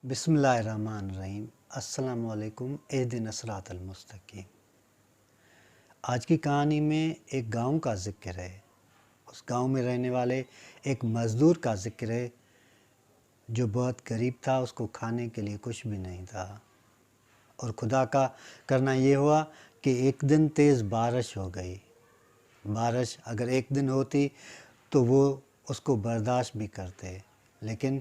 بسم اللہ الرحمن الرحیم۔ السلام علیکم۔ اہدنا الصراط المستقیم۔ آج کی کہانی میں ایک گاؤں کا ذکر ہے۔ اس گاؤں میں رہنے والے ایک مزدور کا ذکر ہے جو بہت غریب تھا، اس کو کھانے کے لیے کچھ بھی نہیں تھا، اور خدا کا کرنا یہ ہوا کہ ایک دن تیز بارش ہو گئی۔ بارش اگر ایک دن ہوتی تو وہ اس کو برداشت بھی کرتے، لیکن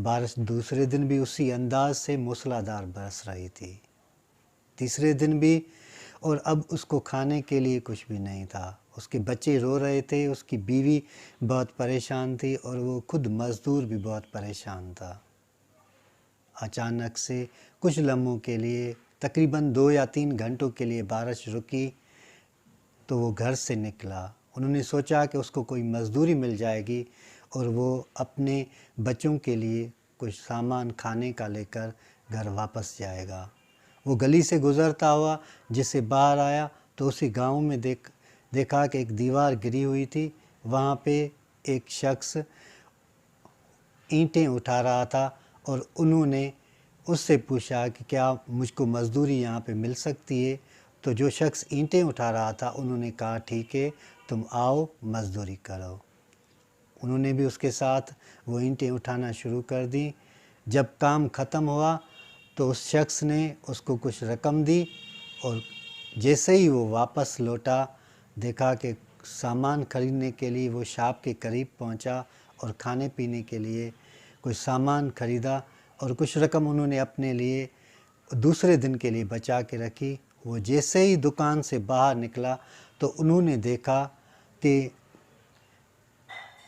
بارش دوسرے دن بھی اسی انداز سے موسلادھار برس رہی تھی، تیسرے دن بھی، اور اب اس کو کھانے کے لیے کچھ بھی نہیں تھا۔ اس کے بچے رو رہے تھے، اس کی بیوی بہت پریشان تھی، اور وہ خود مزدور بھی بہت پریشان تھا۔ اچانک سے کچھ لمحوں کے لیے، تقریباً 2 یا 3 گھنٹوں کے لیے بارش رکی تو وہ گھر سے نکلا۔ انہوں نے سوچا کہ اس کو کوئی مزدوری مل جائے گی اور وہ اپنے بچوں کے لیے کچھ سامان کھانے کا لے کر گھر واپس جائے گا۔ وہ گلی سے گزرتا ہوا جس سے باہر آیا تو اسی گاؤں میں دیکھا کہ ایک دیوار گری ہوئی تھی۔ وہاں پہ ایک شخص اینٹیں اٹھا رہا تھا، اور انہوں نے اس سے پوچھا کہ کیا مجھ کو مزدوری یہاں پہ مل سکتی ہے؟ تو جو شخص اینٹیں اٹھا رہا تھا انہوں نے کہا ٹھیک ہے، تم آؤ مزدوری کرو۔ انہوں نے بھی اس کے ساتھ وہ اینٹیں اٹھانا شروع کر دی۔ جب کام ختم ہوا تو اس شخص نے اس کو کچھ رقم دی، اور جیسے ہی وہ واپس لوٹا دیکھا کہ سامان خریدنے کے لیے وہ شاپ کے قریب پہنچا اور کھانے پینے کے لیے کچھ سامان خریدا، اور کچھ رقم انہوں نے اپنے لیے دوسرے دن کے لیے بچا کے رکھی۔ وہ جیسے ہی دکان سے باہر نکلا تو انہوں نے دیکھا کہ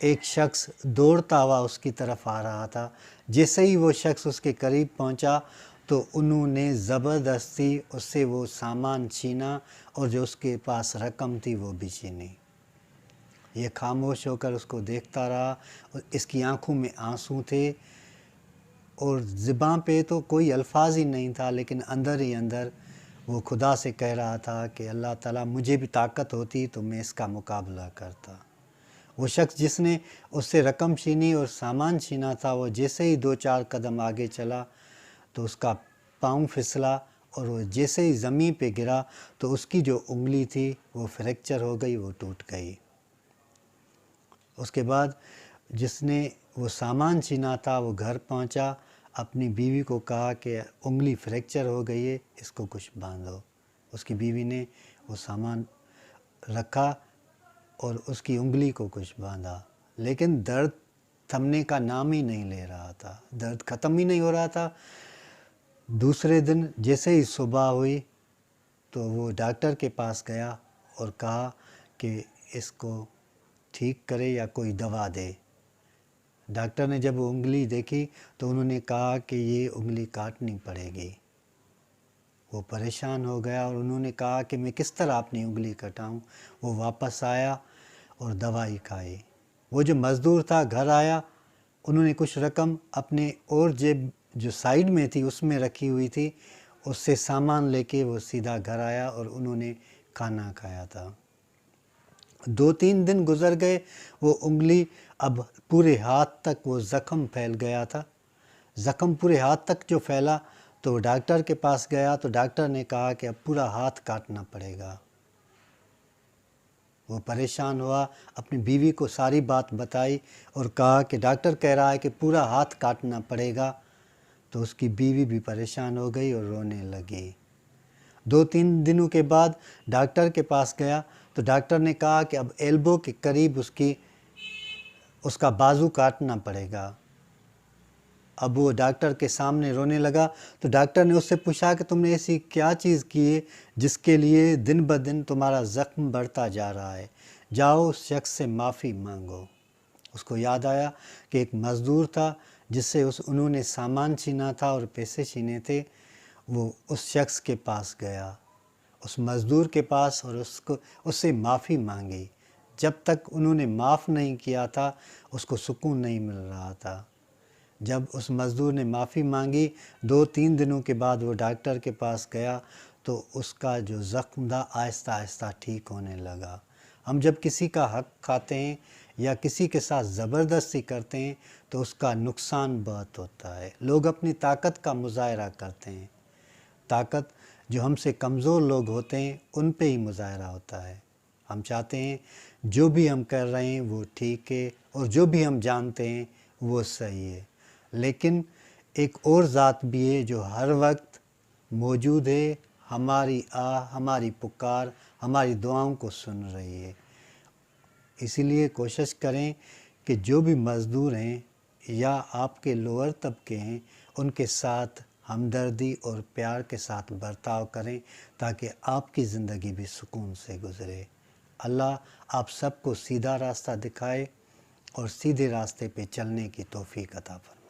ایک شخص دوڑتا ہوا اس کی طرف آ رہا تھا۔ جیسے ہی وہ شخص اس کے قریب پہنچا تو انہوں نے زبردستی اس سے وہ سامان چھینا، اور جو اس کے پاس رقم تھی وہ بھی چھینی۔ یہ خاموش ہو کر اس کو دیکھتا رہا، اور اس کی آنکھوں میں آنسو تھے، اور زباں پہ تو کوئی الفاظ ہی نہیں تھا، لیکن اندر ہی اندر وہ خدا سے کہہ رہا تھا کہ اللہ تعالیٰ مجھے بھی طاقت ہوتی تو میں اس کا مقابلہ کرتا۔ وہ شخص جس نے اس سے رقم چھینی اور سامان چھینا تھا، وہ جیسے ہی 2-4 قدم آگے چلا تو اس کا پاؤں پھسلا، اور وہ جیسے ہی زمین پہ گرا تو اس کی جو انگلی تھی وہ فریکچر ہو گئی، وہ ٹوٹ گئی۔ اس کے بعد جس نے وہ سامان چھینا تھا وہ گھر پہنچا، اپنی بیوی کو کہا کہ انگلی فریکچر ہو گئی ہے، اس کو کچھ باندھو۔ اس کی بیوی نے وہ سامان رکھا اور اس کی انگلی کو کچھ باندھا، لیکن درد تھمنے کا نام ہی نہیں لے رہا تھا، درد ختم ہی نہیں ہو رہا تھا۔ دوسرے دن جیسے ہی صبح ہوئی تو وہ ڈاکٹر کے پاس گیا اور کہا کہ اس کو ٹھیک کرے یا کوئی دوا دے۔ ڈاکٹر نے جب وہ انگلی دیکھی تو انہوں نے کہا کہ یہ انگلی کاٹنی پڑے گی۔ وہ پریشان ہو گیا اور انہوں نے کہا کہ میں کس طرح اپنی انگلی کٹاؤں؟ وہ واپس آیا اور دوائی کھائی۔ وہ جو مزدور تھا گھر آیا، انہوں نے کچھ رقم اپنے اور جیب جو سائیڈ میں تھی اس میں رکھی ہوئی تھی، اس سے سامان لے کے وہ سیدھا گھر آیا اور انہوں نے کھانا کھایا تھا۔ 2-3 دن گزر گئے، وہ انگلی اب پورے ہاتھ تک وہ زخم پھیل گیا تھا۔ زخم پورے ہاتھ تک جو پھیلا تو وہ ڈاکٹر کے پاس گیا تو ڈاکٹر نے کہا کہ اب پورا ہاتھ کاٹنا پڑے گا۔ وہ پریشان ہوا، اپنی بیوی کو ساری بات بتائی اور کہا کہ ڈاکٹر کہہ رہا ہے کہ پورا ہاتھ کاٹنا پڑے گا۔ تو اس کی بیوی بھی پریشان ہو گئی اور رونے لگی۔ 2-3 دنوں کے بعد ڈاکٹر کے پاس گیا تو ڈاکٹر نے کہا کہ اب ایلبو کے قریب اس کا بازو کاٹنا پڑے گا۔ اب وہ ڈاکٹر کے سامنے رونے لگا تو ڈاکٹر نے اس سے پوچھا کہ تم نے ایسی کیا چیز کی ہے جس کے لیے دن بدن تمہارا زخم بڑھتا جا رہا ہے؟ جاؤ اس شخص سے معافی مانگو۔ اس کو یاد آیا کہ ایک مزدور تھا جس سے انہوں نے سامان چھینا تھا اور پیسے چھینے تھے۔ وہ اس شخص کے پاس گیا، اس مزدور کے پاس، اور اس سے معافی مانگی۔ جب تک انہوں نے معاف نہیں کیا تھا اس کو سکون نہیں مل رہا تھا۔ جب اس مزدور نے معافی مانگی، 2-3 دنوں کے بعد وہ ڈاکٹر کے پاس گیا تو اس کا جو زخم تھا آہستہ آہستہ ٹھیک ہونے لگا۔ ہم جب کسی کا حق کھاتے ہیں، یا کسی کے ساتھ زبردستی کرتے ہیں تو اس کا نقصان بہت ہوتا ہے۔ لوگ اپنی طاقت کا مظاہرہ کرتے ہیں، طاقت جو ہم سے کمزور لوگ ہوتے ہیں ان پہ ہی مظاہرہ ہوتا ہے۔ ہم چاہتے ہیں جو بھی ہم کر رہے ہیں وہ ٹھیک ہے اور جو بھی ہم جانتے ہیں وہ صحیح ہے، لیکن ایک اور ذات بھی ہے جو ہر وقت موجود ہے، ہماری ہماری پکار، ہماری دعاؤں کو سن رہی ہے۔ اسی لیے کوشش کریں کہ جو بھی مزدور ہیں یا آپ کے لوور طبقے ہیں ان کے ساتھ ہمدردی اور پیار کے ساتھ برتاؤ کریں تاکہ آپ کی زندگی بھی سکون سے گزرے۔ اللہ آپ سب کو سیدھا راستہ دکھائے اور سیدھے راستے پہ چلنے کی توفیق عطا فرمائے۔